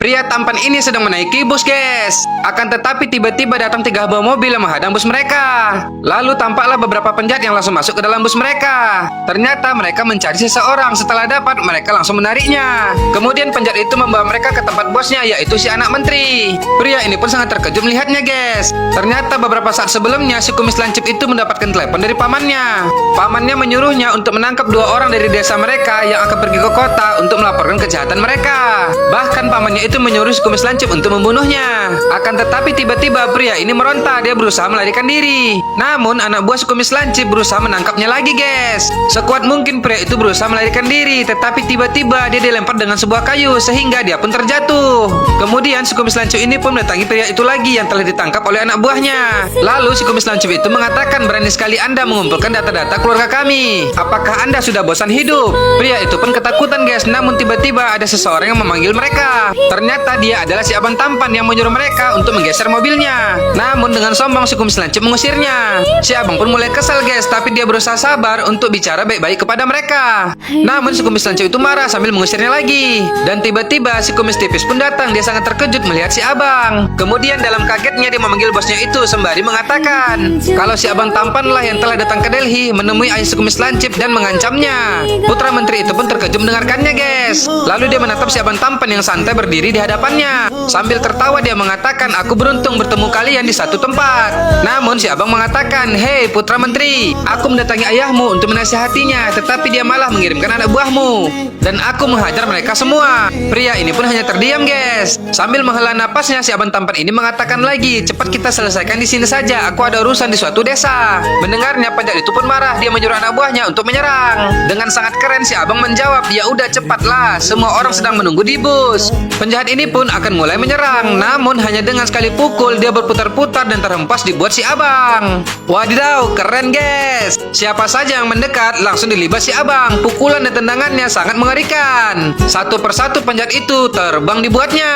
Pria tampan ini sedang menaiki bus, guys. Akan tetapi tiba-tiba datang 3 buah mobil yang menghadang bus mereka. Lalu tampaklah beberapa penjahat yang langsung masuk ke dalam bus mereka. Ternyata mereka mencari seseorang. Setelah dapat, mereka langsung menariknya. Kemudian penjahat itu membawa mereka ke tempat bosnya, yaitu si anak menteri. Pria ini pun sangat terkejut melihatnya, guys. Ternyata beberapa saat sebelumnya, si kumis lancip itu mendapatkan telepon dari pamannya. Pamannya menyuruhnya untuk menangkap 2 orang dari desa mereka yang akan pergi ke kota untuk melaporkan kejahatan mereka. Bahkan pamannya itu menyuruh si kumis lancip untuk membunuhnya. Akan tetapi tiba-tiba pria ini meronta. Dia berusaha melarikan diri. Namun anak buah si kumis lancip berusaha menangkapnya lagi, guys. Sekuat mungkin pria itu berusaha melarikan diri, tetapi tiba-tiba dia dilempar dengan sebuah kayu sehingga dia pun terjatuh. Kemudian si kumis lancip ini pun mendatangi pria itu lagi yang telah ditangkap oleh anak buahnya. Lalu si kumis lancip itu mengatakan, berani sekali Anda mengumpulkan data-data keluarga kami. Apakah Anda sudah bosan hidup? Pria itu pun ketakutan, guys. Namun tiba-tiba ada seseorang yang memanggil mereka. Ternyata dia adalah si abang tampan yang menyuruh mereka untuk menggeser mobilnya. Namun dengan sombong si kumis lancip mengusirnya. Si abang pun mulai kesal, guys, tapi dia berusaha sabar untuk bicara baik-baik kepada mereka. Namun si kumis lancip itu marah sambil mengusirnya lagi. Dan tiba-tiba si kumis tipis pun datang. Dia sangat terkejut melihat si abang. Kemudian dalam kagetnya dia memanggil bosnya itu sembari mengatakan kalau si abang tampanlah yang telah datang ke Delhi menemui ayah si kumis lancip dan mengancamnya. Putra menteri itu pun terkejut mendengarkannya, guys. Lalu dia menatap si abang tampan yang santai berdiri di hadapannya. Sambil tertawa dia mengatakan, aku beruntung bertemu kalian di satu tempat. Namun si abang mengatakan, hei putra menteri, aku mendatangi ayahmu untuk menasihatinya, tetapi dia malah mengirimkan anak buahmu. Dan aku menghajar mereka semua. Pria ini pun hanya terdiam, guys. Sambil menghela napasnya, si abang tampan ini mengatakan lagi, cepat kita selesaikan di sini saja, aku ada urusan di suatu desa. Mendengarnya penjahat itu pun marah. Dia menyuruh anak buahnya untuk menyerang. Dengan sangat keren si abang menjawab, ya udah cepatlah, semua orang sedang menunggu di bus. Penjahat ini pun akan mulai menyerang. Namun hanya dengan sekali pukul dia berputar-putar dan terhempas dibuat si abang. Wadidaw, keren, guys. Siapa saja yang mendekat langsung dilibas si abang. Pukulan dan tendangannya sangat mengerikan. Satu persatu penjahat itu terbang dibuatnya.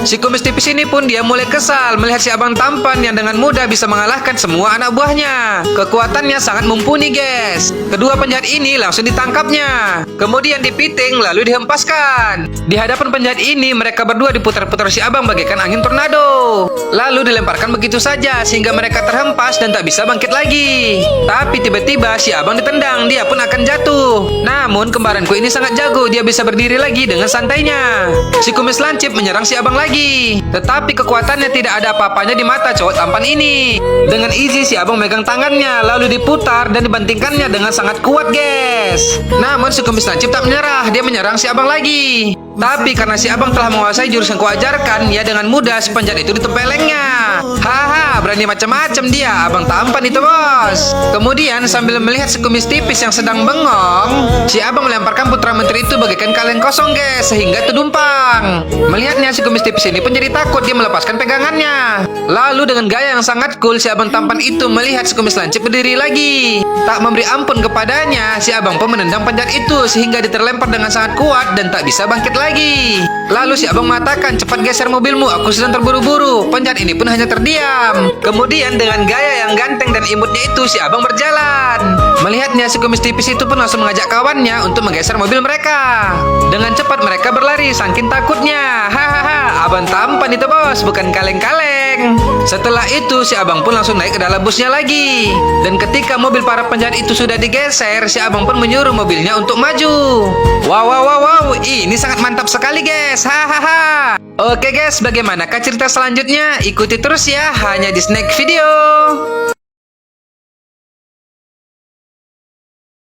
Si kumis tipis ini pun dia mulai kesal melihat si abang tampan yang dengan mudah bisa mengalahkan semua anak buahnya. Kekuatannya sangat mumpuni, guys. Kedua penjahat ini langsung ditangkapnya. Kemudian dipiting lalu dihempaskan. Di hadapan penjahat ini mereka berdua diputar-putar si abang bagaikan angin tornado. Lalu dilemparkan begitu saja sehingga mereka terhempas dan tak bisa bangkit lagi. Tapi tiba-tiba si abang ditendang, dia pun akan jatuh. Namun kembaranku ini sangat jago, dia bisa berdiri lagi dengan santainya. Si kumis lancip menyerang si abang lagi. Tetapi kekuatannya tidak ada apa-apanya di mata cowok tampan ini. Dengan easy si abang megang tangannya lalu diputar dan dibantingkannya dengan sangat kuat, guys. Namun si kumis lancip tak menyerah, dia menyerang si abang lagi. Tapi karena si abang telah menguasai jurus yang kuajarkan, ya dengan mudah si penjahat itu ditempelengnya. Haha, berani macam-macam dia, abang tampan itu, bos. Kemudian sambil melihat si kumis tipis yang sedang bengong, si abang melemparkan putra menteri itu bagaikan kaleng kosong, guys, sehingga terdumpang. Melihatnya si kumis tipis ini pun jadi takut, dia melepaskan pegangannya. Lalu dengan gaya yang sangat cool, si abang tampan itu melihat si kumis lancip berdiri lagi. Tak memberi ampun kepadanya, si abang pun menendang penjahat itu sehingga dia terlempar dengan sangat kuat dan tak bisa bangkit lagi. Lalu si abang mengatakan, cepat geser mobilmu, aku sedang terburu-buru. Penjahat ini pun hanya terdiam. Kemudian dengan gaya yang ganteng dan imutnya itu si abang berjalan. Melihatnya si kumis tipis itu pun langsung mengajak kawannya untuk menggeser mobil mereka. Dengan cepat mereka berlari saking takutnya. Hahaha, abang tampan itu, bos, bukan kaleng-kaleng. Setelah itu si abang pun langsung naik ke dalam busnya lagi. Dan ketika mobil para penjahat itu sudah digeser, si abang pun menyuruh mobilnya untuk maju. Wow, ini sangat mantap sekali, guys. Hahaha. Oke, guys, bagaimanakah cerita selanjutnya? Ikuti terus ya, hanya di Snack Video.